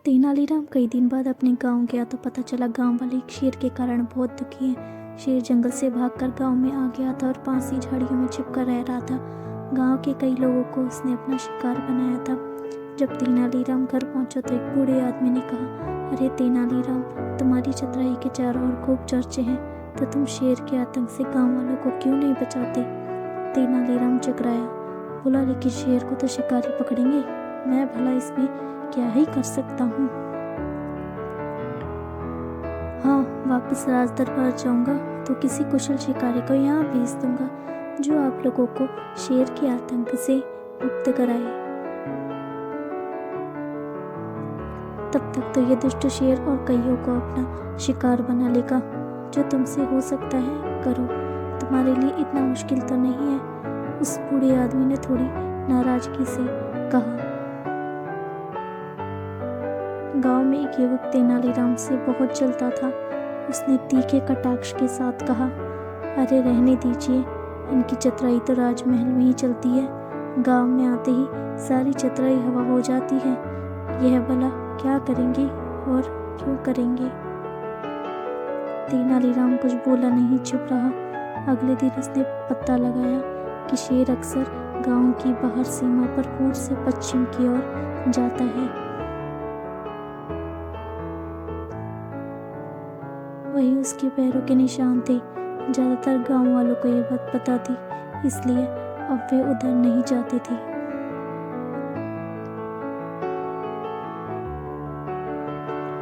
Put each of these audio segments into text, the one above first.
तेनालीराम कई दिन बाद अपने गांव गया तो पता चला गांव वाले एक शेर के कारण बहुत दुखी हैं। शेर जंगल से भागकर गांव में आ गया था और पास ही झाड़ियों में छिपकर रह रहा था। गांव के कई लोगों को उसने अपना शिकार बनाया था। जब तेनालीराम घर पहुंचा तो एक बूढ़े आदमी ने कहा, अरे तेनालीराम, तुम्हारी चतुराई के चारों ओर खूब चर्चे हैं, तो तुम शेर के आतंक से गाँव वालों को क्यों नहीं बचाते? तेनालीराम चकराया, बोला, लेकिन शेर को तो शिकारी पकड़ेंगे, मैं भला इसमें क्या ही कर सकता हूँ। हाँ, वापस राज दरबार जाऊंगा तो किसी कुशल शिकारी को यहाँ भेज दूंगा जो आप लोगों को शेर के आतंक से मुक्त कराए। तब तक तो ये दुष्ट शेर और कईयों को अपना शिकार बना लेगा। जो तुमसे हो सकता है करो, तुम्हारे लिए इतना मुश्किल तो नहीं है। उस बूढ़े आदमी ने थोड़ी नाराजगी से कहा। गांव में एक युवक तेनालीराम से बहुत जलता था। उसने तीखे कटाक्ष के साथ कहा, अरे रहने दीजिए, इनकी चतुराई तो राजमहल में ही चलती है, गांव में आते ही सारी चतुराई हवा हो जाती है। यह भला क्या करेंगे और क्यों करेंगे? तेनालीराम कुछ बोला नहीं, चुप रहा। अगले दिन उसने पता लगाया कि शेर अक्सर गांव की बाहर सीमा पर पूर्व से पश्चिम की ओर जाता है। वही उसके पैरों के निशान थे। ज्यादातर गांव वालों को यह बात पता थी, इसलिए अब वे उधर नहीं जाते थे।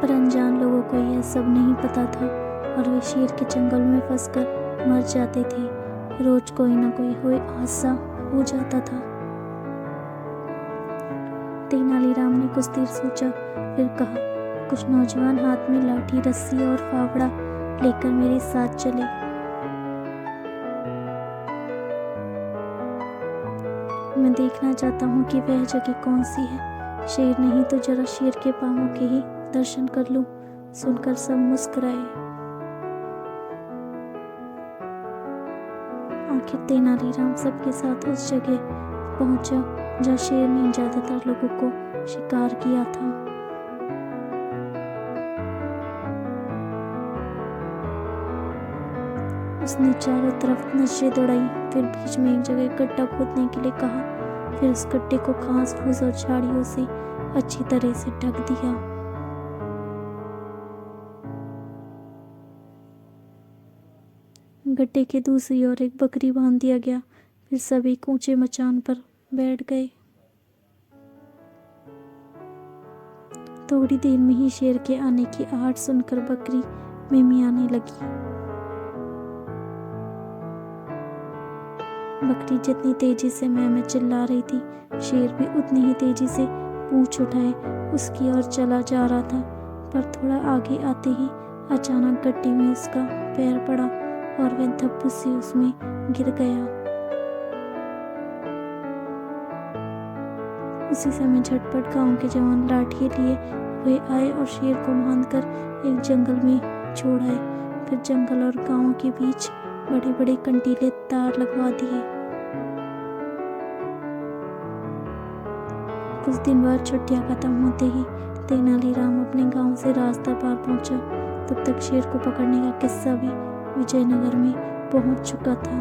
पर अनजान लोगों को यह सब नहीं पता था और वे शेर के जंगल में फंसकर मर जाते थे। रोज कोई ना कोई हादसा हो जाता था। तेनालीराम ने कुछ देर सोचा, फिर कहा, कुछ नौजवान हाथ में लाठी, रस्सी और फावड़ा लेकर मेरे साथ चले। मैं देखना चाहता हूँ कि वह जगह कौन सी है। शेर नहीं तो जरा शेर के पांवों के ही दर्शन कर लूं। सुनकर सब मुस्कुराए। आखिर तेनालीराम सबके साथ उस जगह पहुंचा जहाँ शेर ने ज्यादातर लोगों को शिकार किया था। उसने चारों तरफ नजरें दौड़ाई, फिर बीच में एक जगह गड्ढा खोदने के लिए कहा। फिर उस गड्ढे को घास फूस और झाड़ियों से अच्छी तरह से ढक दिया। गड्ढे के दूसरी ओर एक बकरी बांध दिया गया। फिर सब एक ऊंचे मचान पर बैठ गए। थोड़ी देर में ही शेर के आने की आहट सुनकर बकरी मिमियाने लगी। बकरी जितनी तेजी से मैं चिल्ला रही थी, शेर भी उतनी ही तेजी से पूंछ उठाए उसकी ओर चला जा रहा था। पर थोड़ा आगे आते ही अचानक गड्ढे में उसका पैर पड़ा और वह धप्पू से उसमें गिर गया। उसी समय झटपट गांव के जवान लाठी लिए हुए आए और शेर को बांधकर एक जंगल में छोड़ आए। फिर जंगल और गांव के बीच बड़े बड़े कंटीले तार लगवा दिए। कुछ दिन बाद छुट्टियां खत्म होते ही तेनालीराम अपने गांव से राज दरबार पहुंचा। तब तक शेर को पकड़ने का किस्सा भी विजयनगर में पहुंच चुका था।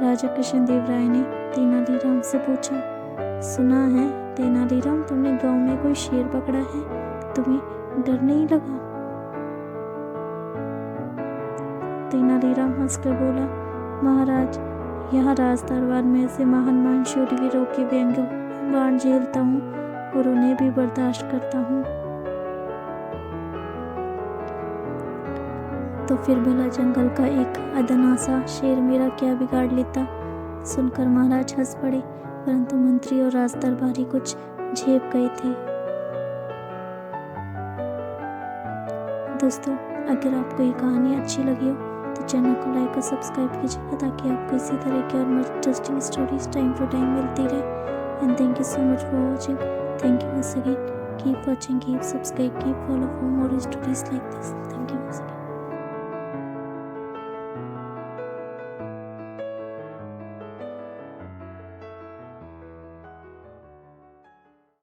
राजा कृष्णदेव राय ने तेनालीराम से पूछा, सुना है तेनालीराम, तुमने गांव में कोई शेर पकड़ा है, तुम्हें डर नहीं लगा? तेनालीराम हंसकर बोला, महाराज, यहाँ राज दरबार में ऐसे महान शूरवीरों के व्यंग बाण झेलता हूँ और उन्हें भी बर्दाश्त करता हूँ, तो फिर भला जंगल का एक अदना सा शेर मेरा क्या बिगाड़ लेता? सुनकर महाराज हंस पड़े, परंतु मंत्री और राज दरबारी कुछ झेप गए थे। दोस्तों, अगर आपको ये कहानी अच्छी लगी हो तो चैनल को लाइक और सब्सक्राइब कीजिएगा ताकि आपको इसी तरह की और interesting stories time to time मिलती रहे। And thank you so much for watching. Thank you once again. Keep watching, keep subscribe, keep follow for more stories like this. Thank you once again.